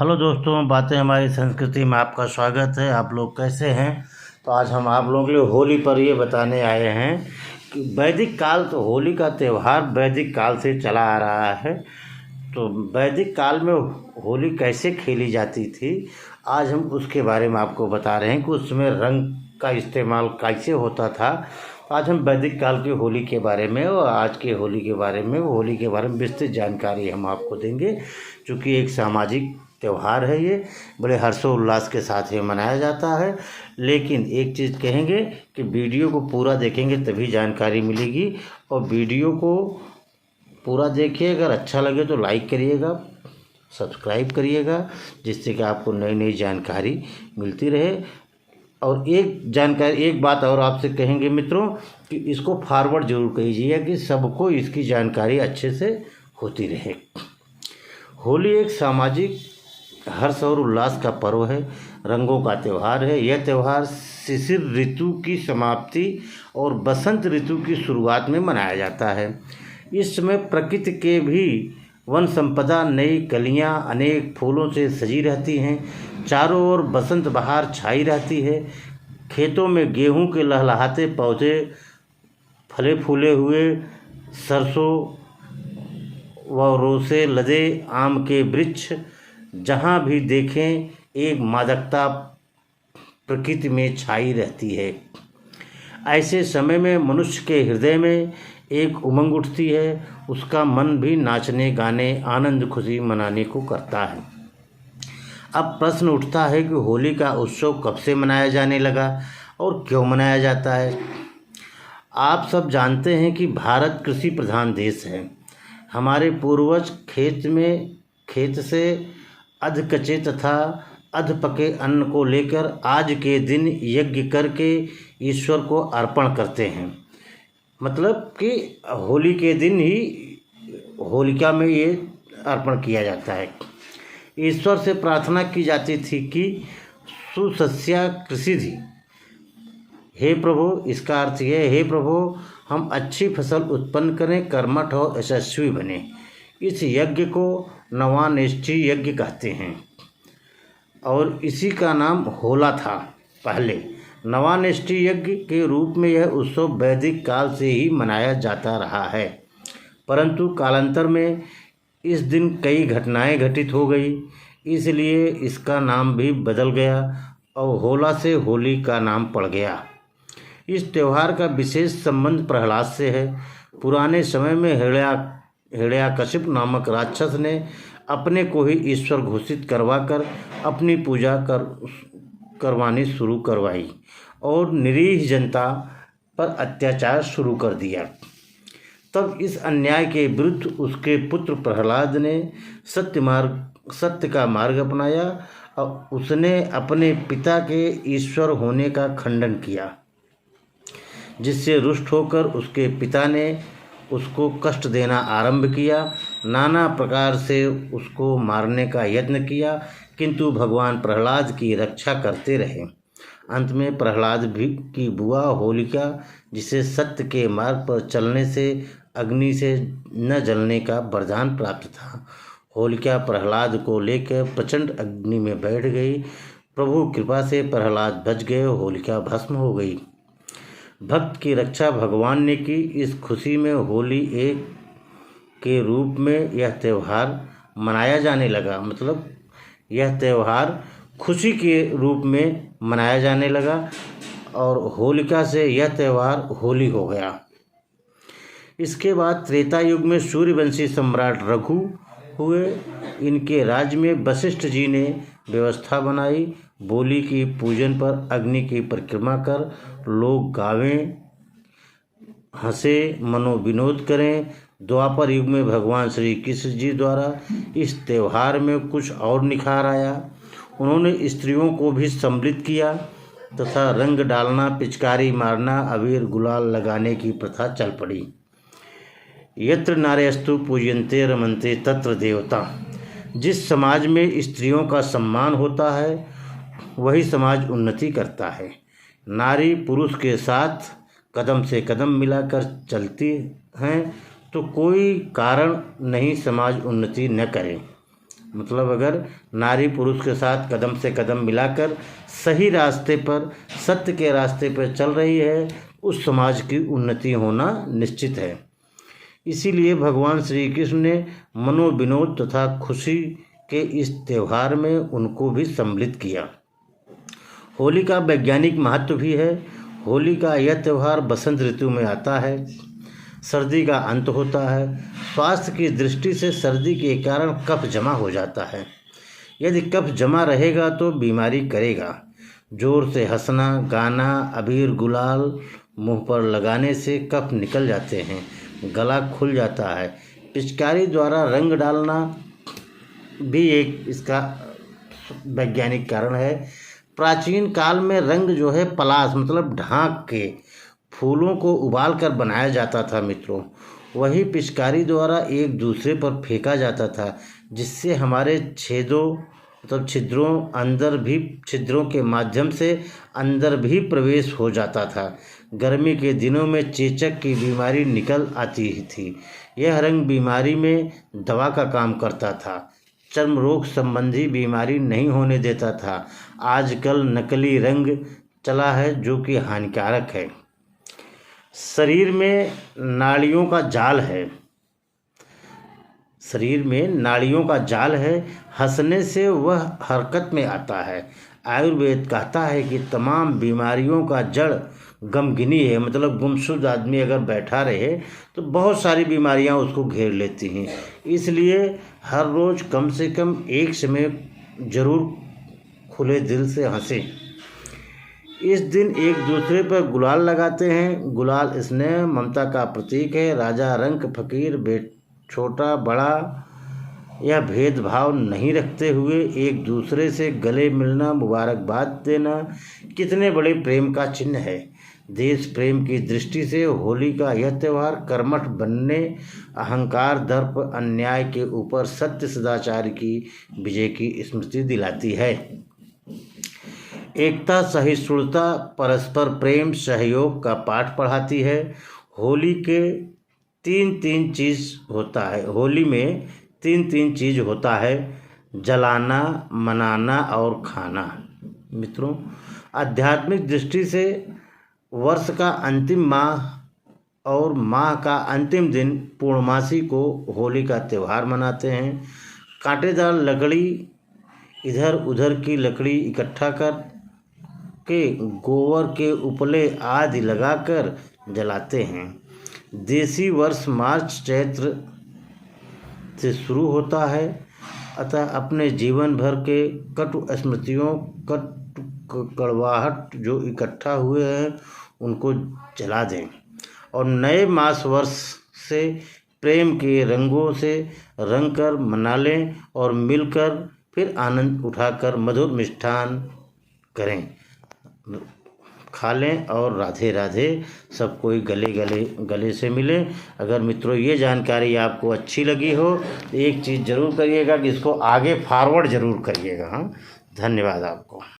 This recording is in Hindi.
हेलो दोस्तों, बातें हमारी संस्कृति में आपका स्वागत है। आप लोग कैसे हैं? तो आज हम आप लोगों के लिए होली पर ये बताने आए हैं कि वैदिक काल, तो होली का त्यौहार वैदिक काल से चला आ रहा है। तो वैदिक काल में होली कैसे खेली जाती थी, आज हम उसके बारे में आपको बता रहे हैं कि उसमें रंग का इस्तेमाल कैसे होता था। आज हम वैदिक काल की होली के बारे में और आज के होली के बारे में विस्तृत जानकारी हम आपको देंगे। चूँकि एक सामाजिक त्यौहार है, ये बड़े हर्षोल्लास के साथ ये मनाया जाता है। लेकिन एक चीज़ कहेंगे कि वीडियो को पूरा देखेंगे तभी जानकारी मिलेगी, और वीडियो को पूरा देखिए। अगर अच्छा लगे तो लाइक करिएगा, सब्सक्राइब करिएगा, जिससे कि आपको नई नई जानकारी मिलती रहे। और एक बात और आपसे कहेंगे मित्रों कि इसको फॉरवर्ड जरूर कीजिएगा कि सबको इसकी जानकारी अच्छे से होती रहे। होली एक सामाजिक हर्ष और उल्लास का पर्व है, रंगों का त्यौहार है। यह त्यौहार शिशिर ऋतु की समाप्ति और बसंत ऋतु की शुरुआत में मनाया जाता है। इस समय प्रकृति के भी वन संपदा नई कलियां अनेक फूलों से सजी रहती हैं। चारों ओर बसंत बहार छाई रहती है। खेतों में गेहूं के लहलहाते पौधे, फले फूले हुए सरसों व रोसे लदे आम के वृक्ष, जहाँ भी देखें एक मादकता प्रकृति में छाई रहती है। ऐसे समय में मनुष्य के हृदय में एक उमंग उठती है। उसका मन भी नाचने गाने आनंद खुशी मनाने को करता है। अब प्रश्न उठता है कि होली का उत्सव कब से मनाया जाने लगा और क्यों मनाया जाता है। आप सब जानते हैं कि भारत कृषि प्रधान देश है। हमारे पूर्वज खेत से अध कच्चे तथा अध पके अन्न को लेकर आज के दिन यज्ञ करके ईश्वर को अर्पण करते हैं। मतलब कि होली के दिन ही होलिका में ये अर्पण किया जाता है। ईश्वर से प्रार्थना की जाती थी कि सुशस्या कृषिधि, हे प्रभु, इसका अर्थ ये, हे प्रभु हम अच्छी फसल उत्पन्न करें, कर्मठ और यशस्वी बने। इस यज्ञ को नवानिष्ठि यज्ञ कहते हैं और इसी का नाम होला था पहले। नवानिष्ठि यज्ञ के रूप में यह उत्सव वैदिक काल से ही मनाया जाता रहा है, परंतु कालांतर में इस दिन कई घटनाएं घटित हो गई, इसलिए इसका नाम भी बदल गया और होला से होली का नाम पड़ गया। इस त्यौहार का विशेष संबंध प्रहलाद से है। पुराने समय में हिरण्याकशिप नामक राक्षस ने अपने को ही ईश्वर घोषित करवाकर अपनी पूजा करवानी शुरू करवाई और निरीह जनता पर अत्याचार शुरू कर दिया। तब इस अन्याय के विरुद्ध उसके पुत्र प्रहलाद ने सत्य का मार्ग अपनाया और उसने अपने पिता के ईश्वर होने का खंडन किया, जिससे रुष्ट होकर उसके पिता ने उसको कष्ट देना आरंभ किया। नाना प्रकार से उसको मारने का यत्न किया, किंतु भगवान प्रहलाद की रक्षा करते रहे। अंत में प्रहलाद की बुआ होलिका, जिसे सत्य के मार्ग पर चलने से अग्नि से न जलने का वरदान प्राप्त था, होलिका प्रहलाद को लेकर प्रचंड अग्नि में बैठ गई। प्रभु कृपा से प्रहलाद बच गए, होलिका भस्म हो गई। भक्त की रक्षा भगवान ने की। इस खुशी में होली एक के रूप में यह त्यौहार मनाया जाने लगा। मतलब यह त्यौहार खुशी के रूप में मनाया जाने लगा और होलिका से यह त्यौहार होली हो गया। इसके बाद त्रेता युग में सूर्यवंशी सम्राट रघु हुए। इनके राज्य में वशिष्ठ जी ने व्यवस्था बनाई। बोली की पूजन पर अग्नि की परिक्रमा कर लोग गावें, हंसे, मनोविनोद करें। द्वापर युग में भगवान श्री कृष्ण जी द्वारा इस त्यौहार में कुछ और निखार आया। उन्होंने स्त्रियों को भी सम्मिलित किया तथा रंग डालना, पिचकारी मारना, अबीर गुलाल लगाने की प्रथा चल पड़ी। यत्र नार्यस्तु पूज्यन्ते रमन्ते तत्र देवता। जिस समाज में स्त्रियों का सम्मान होता है वही समाज उन्नति करता है। नारी पुरुष के साथ कदम से कदम मिलाकर चलती हैं तो कोई कारण नहीं समाज उन्नति न करे। मतलब अगर नारी पुरुष के साथ कदम से कदम मिलाकर सही रास्ते पर, सत्य के रास्ते पर चल रही है, उस समाज की उन्नति होना निश्चित है। इसीलिए भगवान श्री कृष्ण ने मनोविनोद तथा खुशी के इस त्यौहार में उनको भी सम्मिलित किया। होली का वैज्ञानिक महत्व भी है। होली का यह त्यौहार बसंत ऋतु में आता है, सर्दी का अंत होता है। स्वास्थ्य की दृष्टि से सर्दी के कारण कफ जमा हो जाता है। यदि कफ जमा रहेगा तो बीमारी करेगा। जोर से हंसना, गाना, अबीर गुलाल मुंह पर लगाने से कफ निकल जाते हैं, गला खुल जाता है। पिचकारी द्वारा रंग डालना भी एक इसका वैज्ञानिक कारण है। प्राचीन काल में रंग जो है पलाश मतलब ढाक के फूलों को उबाल कर बनाया जाता था मित्रों। वही पिचकारी द्वारा एक दूसरे पर फेंका जाता था, जिससे हमारे छेदों मतलब छिद्रों के माध्यम से अंदर भी प्रवेश हो जाता था। गर्मी के दिनों में चेचक की बीमारी निकल आती ही थी। यह रंग बीमारी में दवा का काम करता था। चर्म रोग संबंधी बीमारी नहीं होने देता था। आजकल नकली रंग चला है जो कि हानिकारक है। शरीर में नाड़ियों का जाल है। हंसने से वह हरकत में आता है। आयुर्वेद कहता है कि तमाम बीमारियों का जड़ गमगिनी है, मतलब गुमशुद आदमी अगर बैठा रहे तो बहुत सारी बीमारियां उसको घेर लेती हैं। इसलिए हर रोज़ कम से कम एक समय जरूर खुले दिल से हंसें। इस दिन एक दूसरे पर गुलाल लगाते हैं। गुलाल स्नेह ममता का प्रतीक है। राजा रंक फकीर छोटा बड़ा यह भेदभाव नहीं रखते हुए एक दूसरे से गले मिलना, मुबारकबाद देना कितने बड़े प्रेम का चिन्ह है। देश प्रेम की दृष्टि से होली का यह त्यौहार कर्मठ बनने, अहंकार, दर्प, अन्याय के ऊपर सत्य सदाचार की विजय की स्मृति दिलाती है। एकता, सहिष्णुता, परस्पर प्रेम, सहयोग का पाठ पढ़ाती है। होली में तीन चीज़ होता है, जलाना, मनाना और खाना। मित्रों, आध्यात्मिक दृष्टि से वर्ष का अंतिम माह और माह का अंतिम दिन पूर्णमासी को होली का त्यौहार मनाते हैं। कांटेदार लकड़ी, इधर उधर की लकड़ी इकट्ठा कर के गोबर के उपले आदि लगाकर जलाते हैं। देसी वर्ष मार्च चैत्र से शुरू होता है, अतः अपने जीवन भर के कटु स्मृतियों, कड़वाहट जो इकट्ठा हुए हैं उनको जला दें और नए मास वर्ष से प्रेम के रंगों से रंग कर मना लें और मिलकर फिर आनंद उठाकर मधुर मिष्ठान करें, खा लें और राधे राधे सब कोई गले से मिले। अगर मित्रों ये जानकारी आपको अच्छी लगी हो तो एक चीज़ ज़रूर करिएगा कि इसको आगे फॉरवर्ड ज़रूर करिएगा। हाँ, धन्यवाद आपको।